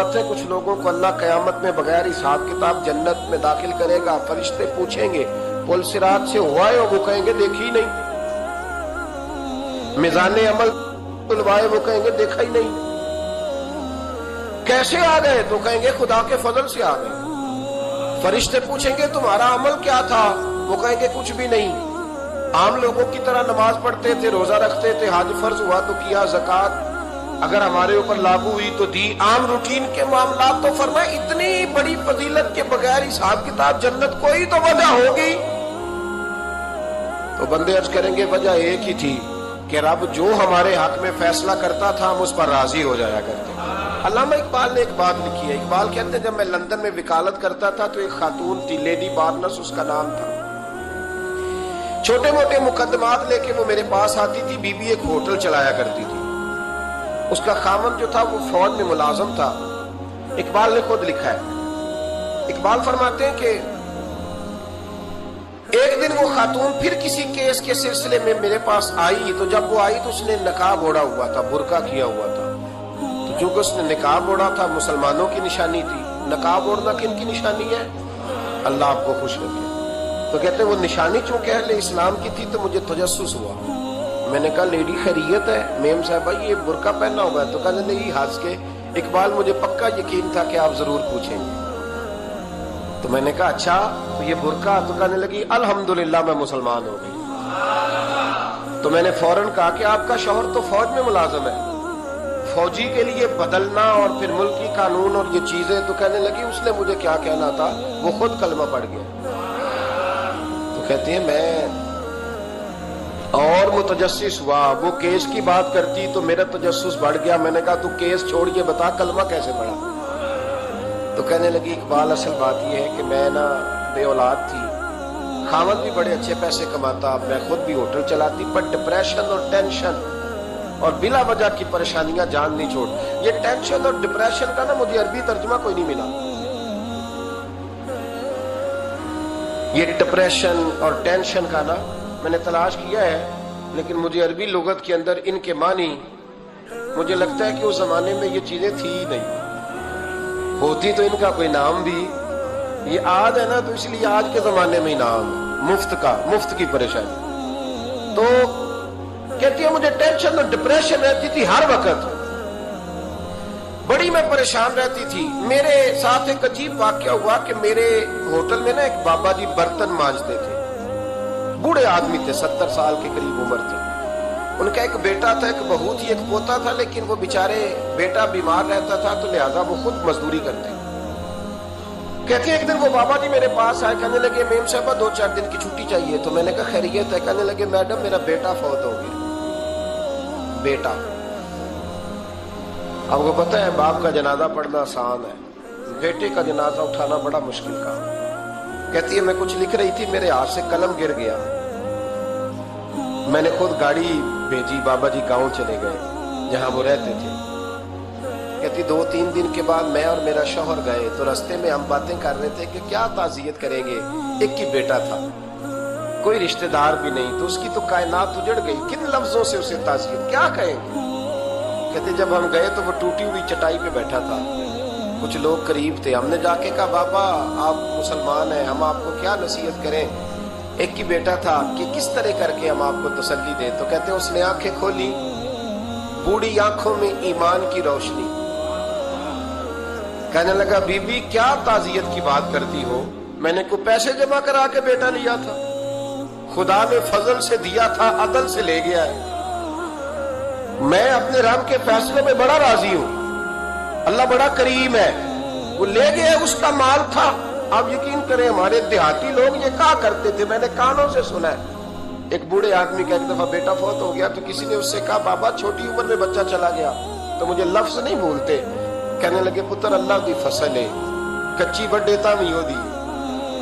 فرماتے ہیں کچھ لوگوں کو اللہ قیامت میں بغیر حساب کتاب جنت میں داخل کرے گا. فرشتے پوچھیں گے پل صراط سے ہوا ہے؟ وہ کہیں گے دیکھی نہیں. میزان عمل تلوائے؟ وہ کہیں گے دیکھا ہی نہیں. کیسے آ گئے؟ تو کہیں گے خدا کے فضل سے آ گئے. فرشتے پوچھیں گے تمہارا عمل کیا تھا؟ وہ کہیں گے کچھ بھی نہیں. عام لوگوں کی طرح نماز پڑھتے تھے، روزہ رکھتے تھے، حج فرض ہوا تو کیا، زکوٰۃ اگر ہمارے اوپر لاگو ہوئی تو دی، عام روٹین کے معاملات. تو فرمائے اتنی بڑی فضیلت کے بغیر حساب کتاب جنت، کوئی تو وجہ ہوگی. تو بندے عرض کریں گے وجہ ایک ہی تھی کہ رب جو ہمارے حق میں فیصلہ کرتا تھا ہم اس پر راضی ہو جایا کرتے. علامہ اقبال نے ایک بات لکھی ہے. اقبال کہتے ہیں جب میں لندن میں وکالت کرتا تھا تو ایک خاتون تھی، لیڈی بارنس اس کا نام تھا. چھوٹے موٹے مقدمات لے کے وہ میرے پاس آتی تھی. بی بی ایک ہوٹل چلایا کرتی تھی. اس کا خامن جو تھا وہ فوج میں ملازم تھا. اقبال نے خود لکھا ہے. اقبال فرماتے ہیں کہ ایک دن وہ خاتون پھر کسی کیس کے سلسلے میں میرے پاس آئی. تو جب وہ آئی تو اس نے نقاب اوڑھا ہوا تھا، برقع کیا ہوا تھا. تو چونکہ اس نے نقاب اوڑھا تھا مسلمانوں کی نشانی تھی. نقاب اوڑھنا کن کی نشانی ہے؟ اللہ آپ کو خوش رکھے. تو کہتے ہیں وہ نشانی چونکہ اہل اسلام کی تھی تو مجھے تجسس ہوا. میں نے کہا لیڈی خیریت ہے؟ میم صاحبہ یہ برقع پہنا ہوا ہے. تو کہنے لگی ہنس کے اقبال مجھے پکا یقین تھا کہ آپ ضرور پوچھیں گے. تو میں نے کہا اچھا تو یہ برقع؟ تو کہنے لگی الحمدللہ میں مسلمان ہو گئی. تو میں نے فوراً کہا کہ آپ کا شوہر تو فوج میں ملازم ہے، فوجی کے لیے بدلنا اور پھر ملکی قانون اور یہ چیزیں. تو کہنے لگی اس نے مجھے کیا کہنا تھا، وہ خود کلمہ پڑھ گیا. تو کہتے ہیں میں اور متجسس ہوا. وہ کیس کی بات کرتی تو میرا تجسس بڑھ گیا. میں نے کہا تو کیس چھوڑ کے بتا کلمہ کیسے پڑھا. تو کہنے لگی اقبال اصل بات یہ ہے کہ میں نا بے اولاد تھی، خاوند بھی بڑے اچھے پیسے کماتا، میں خود بھی ہوٹل چلاتی، پر ڈپریشن اور ٹینشن اور بلا وجہ کی پریشانیاں جان نہیں چھوڑ. یہ ٹینشن اور ڈپریشن کا نا مجھے عربی ترجمہ کوئی نہیں ملا. یہ ڈپریشن اور ٹینشن کا نا میں نے تلاش کیا ہے لیکن مجھے عربی لغت کے اندر ان کے معنی مجھے لگتا ہے کہ اس زمانے میں یہ چیزیں تھی ہی نہیں. ہوتی تو ان کا کوئی نام بھی، یہ آج ہے نا تو اس لیے آج کے زمانے میں ہی نام مفت کی پریشانی. تو کہتی ہے مجھے ٹینشن اور ڈپریشن رہتی تھی ہر وقت، بڑی میں پریشان رہتی تھی. میرے ساتھ ایک عجیب واقعہ ہوا کہ میرے ہوٹل میں نا ایک بابا جی برتن مانجتے تھے، بوڑھے آدمی تھے، 70 سال کے قریب عمر تھی. ان کا ایک بیٹا تھا، ایک بہو تھی، ایک پوتا تھا، لیکن وہ بیچارے بیٹا بیمار رہتا تھا تو لہذا وہ خود مزدوری کرتے. کہتے ہیں ایک دن وہ بابا جی میرے پاس آئے، کہنے لگے میم صاحبہ 2-4 دن کی چھٹی چاہیے. تو میں نے کہا خیریت ہے؟ کہنے لگے میڈم میرا بیٹا فوت ہو گیا. بیٹا، آپ کو پتہ ہے باپ کا جنازہ پڑھنا آسان ہے، بیٹے کا جنازہ اٹھانا بڑا مشکل کام. کہتی ہے میں کچھ لکھ رہی تھی، میرے ہاتھ سے قلم گر گیا. میں نے خود گاڑی بھیجی، بابا جی گاؤں چلے گئے جہاں وہ رہتے تھے. کہتی 2-3 دن کے بعد میں اور میرا شوہر گئے تو رستے میں ہم باتیں کر رہے تھے کہ کیا تعزیت کریں گے. ایک ہی بیٹا تھا، کوئی رشتہ دار بھی نہیں، تو اس کی تو کائنات اجڑ گئی. کن لفظوں سے اسے تعزیت کیا کہیں گے. کہتے جب ہم گئے تو وہ ٹوٹی ہوئی چٹائی پہ بیٹھا تھا، کچھ لوگ قریب تھے. ہم نے جا کے کہا بابا آپ مسلمان ہیں، ہم آپ کو کیا نصیحت کریں، ایک ہی بیٹا تھا، کہ کس طرح کر کے ہم آپ کو تسلی دیں. تو کہتے ہیں اس نے آنکھیں کھولی، بوڑھی آنکھوں میں ایمان کی روشنی. کہنے لگا بی بی کیا تعزیت کی بات کرتی ہو، میں نے کوئی پیسے جمع کرا کے بیٹا لیا تھا، خدا نے فضل سے دیا تھا، عدل سے لے گیا ہے. میں اپنے رب کے فیصلے میں بڑا راضی ہوں، اللہ بڑا کریم ہے، وہ لے گیا، اس کا مال تھا. آپ یقین کریں ہمارے دیہاتی لوگ یہ کہا کرتے تھے، میں نے کانوں سے سنا ہے. ایک بوڑھے آدمی کا ایک دفعہ بیٹا فوت ہو گیا تو کسی نے اس سے کہا بابا چھوٹی عمر میں بچہ چلا گیا تو مجھے لفظ نہیں بھولتے. کہنے لگے پتر اللہ دی فصل ہے، کچی بڈے تاوی ہو دی.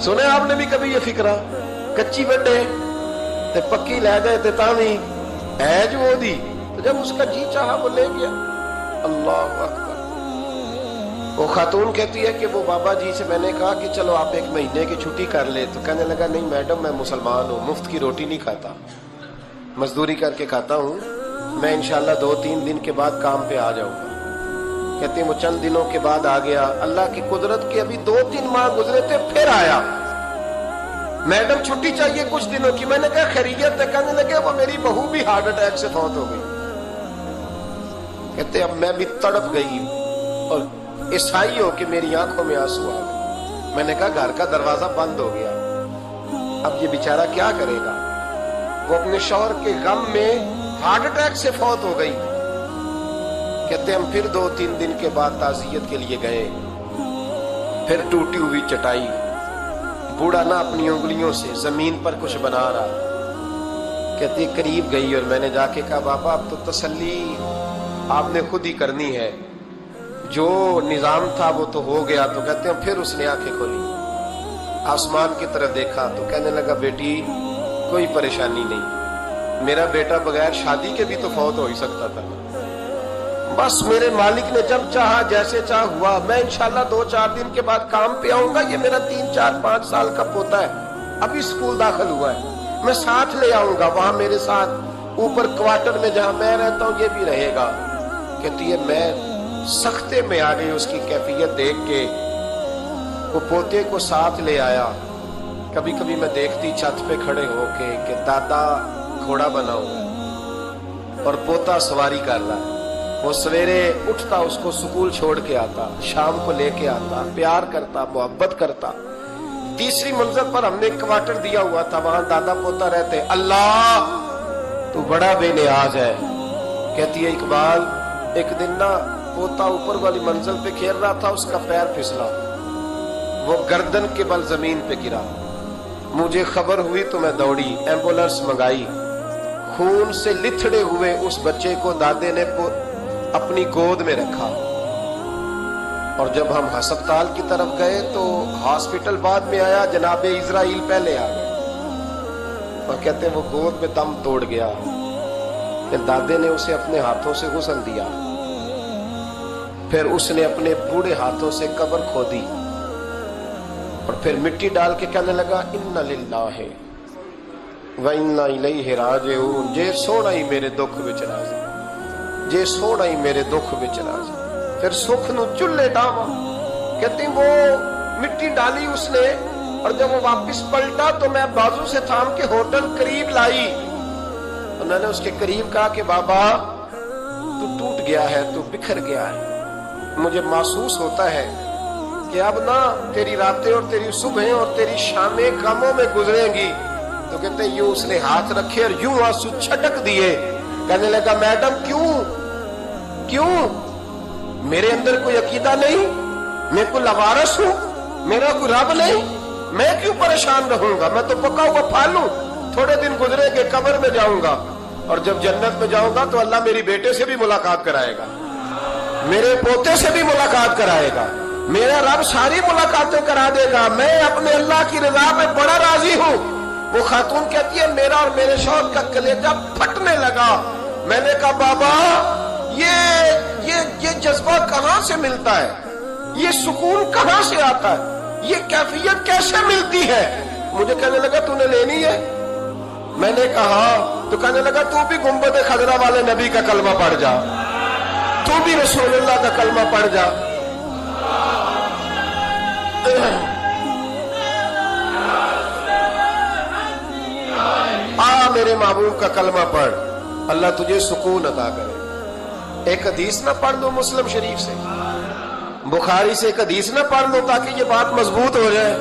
سنے آپ نے بھی کبھی یہ فکرہ، کچی بڈے تے پکی لے گئے تے تاوی ایج وہ دی. تو جب اس کا جی چاہا وہ لے گیا. اللہ اکبر. وہ خاتون کہتی ہے کہ وہ بابا جی سے میں نے کہا کہ چلو آپ 1 مہینے کی چھٹی کر لے. تو کہنے لگا نہیں میڈم میں مسلمان ہوں، مفت کی روٹی نہیں کھاتا، مزدوری کر کے کھاتا ہوں، میں انشاءاللہ 2-3 دن کے بعد کام پہ آ جاؤں گا. कहते हैं वो चंद दिनों के बाद आ गया। अल्लाह की कुदरत के अभी 2-3 माह गुजरे थे, फिर आया। मैडम छुट्टी चाहिए कुछ दिनों की। मैंने कहा खैरियत है? कहने लगे वो मेरी बहू भी हार्ट अटैक से फौत हो गई। कहते अब मैं भी तड़प गई और ईसाई हो के मेरी आंखों में आंसू आ गए। मैंने कहा घर का दरवाजा बंद हो गया, अब ये बेचारा क्या करेगा। वो अपने शौहर के गम में हार्ट अटैक से फौत हो गई। कहते हम फिर 2-3 दिन के बाद ताज़ियत के लिए गए। फिर टूटी हुई चटाई, बूढ़ा ना अपनी उंगलियों से जमीन पर कुछ बना रहा। कहते करीब गई और मैंने जाके कहा बाबा अब तो तसल्ली आपने खुद ही करनी है, जो निजाम था वो तो हो गया। तो कहते हैं फिर उसने आंखें खोली, आसमान की तरफ देखा तो कहने लगा बेटी कोई परेशानी नहीं, मेरा बेटा बगैर शादी के भी तो फौत हो ही सकता था। बस मेरे मालिक ने जब चाहा जैसे चाह हुआ। मैं इंशाल्लाह 2-4 दिन के बाद काम पे आऊंगा। ये मेरा 3-4-5 साल का पोता है, अभी स्कूल दाखिल हुआ है, मैं साथ ले आऊंगा। वहां मेरे साथ ऊपर क्वार्टर में जहां मैं रहता हूँ ये भी रहेगा। कहती है मैं सख्ते में आ गई उसकी कैफियत देख के। वो पोते को साथ ले आया। कभी कभी मैं देखती छत पे खड़े होके कि दादा घोड़ा बना हुआ और पोता सवारी कर रहा है। वो सवेरे उठता, उसको स्कूल छोड़ के आता, शाम को लेके आता, प्यार करता, मोहब्बत करता। तीसरी मंजिल पर हमने क्वार्टर दिया हुआ था, वहां दादा पोता रहते। अल्लाह तू बड़ा बेनियाज है। कहती है इकबाल एक दिन ना पोता ऊपर वाली मंजिल पे खेल रहा था, उसका पैर फिसला, वो गर्दन के बल जमीन पे गिरा। मुझे खबर हुई तो मैं दौड़ी, एम्बुलेंस मंगाई। खून से लिथड़े हुए उस बच्चे को दादे ने अपनी गोद में रखा। और जब हम अस्पताल की तरफ गए तो हॉस्पिटल बाद में आया, जनाबे इजराइल पहले आ गए। और कहते वो गोद में दम तोड़ गया कि दादे ने उसे अपने हाथों से गुस्ल दिया। फिर उसने अपने बूढ़े हाथों से कब्र खोदी और फिर मिट्टी डाल के कहने लगा इन्ना लिल्लाहि व इन्ना इलैहि राजिऊन। जे सोना ही मेरे दुख विच राजी, जे सोना ही मेरे दुख विच राजी। फिर सुख नु चुल्ले डावा। कहती वो मिट्टी डाली उसने और जब वो वापस पलटा तो मैं बाजू से थाम के होटल करीब लाई। तो मैंने उसके करीब कहा कि बाबा तू टूट गया है, तू बिखर गया है। मुझे महसूस होता है कि अब ना तेरी रातें और तेरी सुबह और तेरी शामें गमों में गुजरेंगी। तो कहते यूं उसने हाथ रखे और यूं आंसू छटक दिए। कहने लगा मैडम क्यों क्यों, मेरे अंदर कोई अकीदा नहीं, मैं कोई लवारस हूं, मेरा कोई रब नहीं, मैं क्यों परेशान रहूंगा। मैं तो पका हुआ फालू, थोड़े दिन गुजरेंगे कब्र में जाऊंगा और जब जन्नत में जाऊंगा तो अल्लाह मेरी बेटे से भी मुलाकात कराएगा, मेरे पोते से भी मुलाकात कराएगा, मेरा रब सारी मुलाकातें करा देगा। मैं अपने अल्लाह की रजा में बड़ा राजी हूं। वो खातून कहती है मेरा और मेरे शौहर का कलेजा फटने लगा। मैंने कहा बाबा ये जज्बा कहां से मिलता है, ये सुकून कहां से आता है, ये कैफियत कैसे मिलती है। मुझे कहने लगा तूने लेनी है। मैंने कहा तो कहने लगा तू भी गुंबद खजरा वाले नबी का कलमा पढ़ जा, तू भी रसूलुल्लाह का कलमा पढ़ जा। मेरे महबूब का कलमा पढ़, अल्लाह तुझे सुकून अता करे। एक हदीस ना पढ़ लो मुस्लिम शरीफ से, बुखारी से एक हदीस ना पढ़ लो ताकि ये बात मजबूत हो जाए।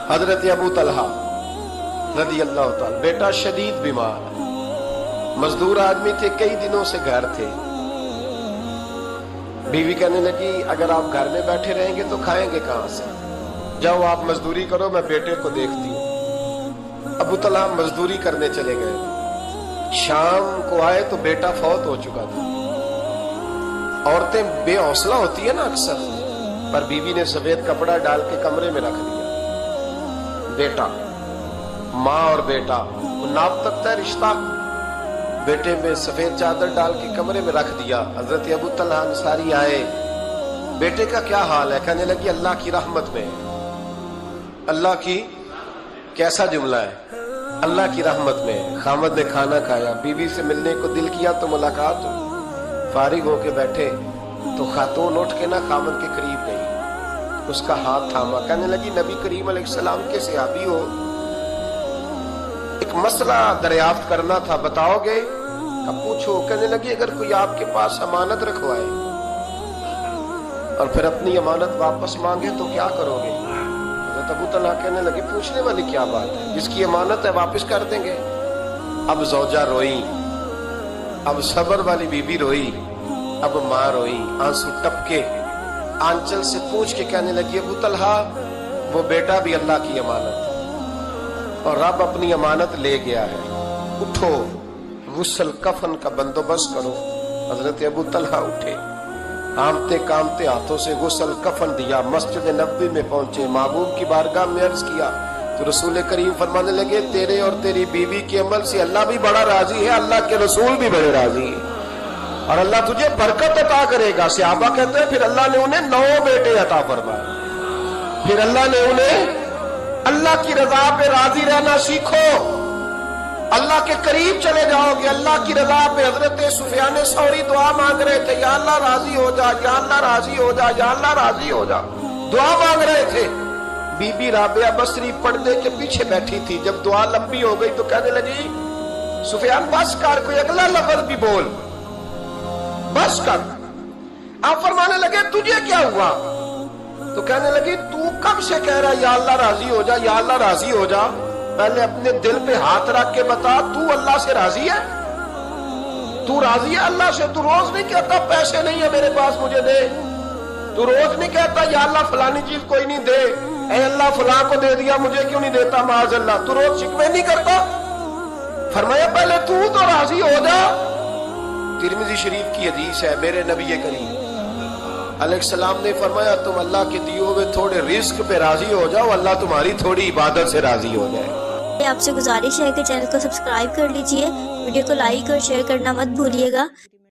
हजरत अबू तलहा रदी अल्लाह ताला, बेटा शदीद बीमार, मजदूर आदमी थे, कई दिनों से घर थे। बीवी कहने लगी अगर आप घर में बैठे रहेंगे तो खाएंगे कहां से, जाओ आप मजदूरी करो, मैं बेटे को देखती हूँ। अबू तलहा मजदूरी करने चले गए। शाम को आए तो बेटा फौत हो चुका था। औरतें बेहौसला होती है ना अक्सर, पर बीवी ने सफेद कपड़ा डाल के कमरे में रख दिया। बेटा, माँ और बेटा नाप तकता है रिश्ता। बेटे में सफेद चादर डाल के कमरे में रख दिया। हजरत अबू तलहा अंसारी आए, बेटे का क्या हाल है। कहने लगी अल्लाह की रहमत में। अल्लाह की, कैसा जुमला है, अल्लाह की रहमत में। खामद ने खाना खाया, बीवी से मिलने को दिल किया तो मुलाकात हुई। फारिग होके बैठे, تو खातून उठ के ना खामद के करीब गई, उसका हाथ थामा, कहने लगी नबी करीम अलैहिस्सलाम के सहाबी हो, एक मसला दरियाफ्त करना था, बताओगे? अब पूछो। कहने लगी अगर कोई आपके पास अमानत रखवाए और फिर अपनी अमानत वापस मांगे तो क्या करोगे? हज़रत अबू तलहा कहने लगे पूछने वाली क्या बात है, जिसकी अमानत है वापस कर देंगे। अब ज़ौजा रोई, अब सबर वाली बीबी रोई, अब माँ रोई, आंसू टपके, आंचल से पूछ के कहने लगी अबू तलहा वो बेटा भी अल्लाह की अमानत है और रब अपनी अमानत ले गया है, उठो गुस्ल कफन का बंदोबस्त करो। हजरत अबू तलहा उठे, कामते कामते हाथों से गुस्ल कफन दिया, मस्जिद नबवी में पहुंचे, महबूब की बारगाह में अर्ज किया तो रसूल करीम फरमाने लगे तेरे और तेरी बीवी के अमल से अल्लाह भी बड़ा राजी है, अल्लाह के रसूल भी बड़े राजी है और अल्लाह तुझे बरकत अता करेगा। सहाबा कहते हैं फिर अल्लाह ने उन्हें 9 बेटे अता फरमाए। फिर अल्लाह ने उन्हें अल्लाह की रजा पे राजी रहना सीखो, अल्लाह के करीब चले जाओगे, अल्लाह की रजा पे। हजरत सुफियान सौरी दुआ मांग रहे थे, या अल्लाह राजी हो जा, या अल्लाह राजी हो जा, या अल्लाह राजी हो जा, दुआ मांग रहे थे। बीबी राबिया बसरी पर्दे के पीछे बैठी थी, जब दुआ लंबी हो गई तो कहने लगी सुफियान बस कर, कोई अगला लफ्ज भी बोल, बस कर। आप फरमाने लगे तुझे क्या हुआ? तो कहने लगी तू कब से कह रहा या अल्लाह राजी हो जा, या अल्लाह राजी हो जा, पहले अपने दिल पे हाथ रख के बता तू अल्लाह से राजी है? तू राजी है अल्लाह से? तू रोज नहीं कहता पैसे नहीं है मेरे पास मुझे दे, तू रोज नहीं कहता या अल्लाह फलानी चीज कोई नहीं दे, ऐ अल्लाह फलां को दे दिया मुझे क्यों नहीं देता माज अल्लाह, तू रोज शिकवे नहीं करता? फरमाया पहले तू तो राजी हो जा। तिरमिजी शरीफ की हदीस है, मेरे नबी करीम अलैहिस्सलाम ने फरमाया तुम अल्लाह के दिए हुए थोड़े रिस्क पे राजी हो जाओ, अल्लाह तुम्हारी थोड़ी इबादत से राजी हो जाए। आपसे गुजारिश है कि चैनल को सब्सक्राइब कर लीजिए, वीडियो को लाइक और शेयर करना मत भूलिएगा।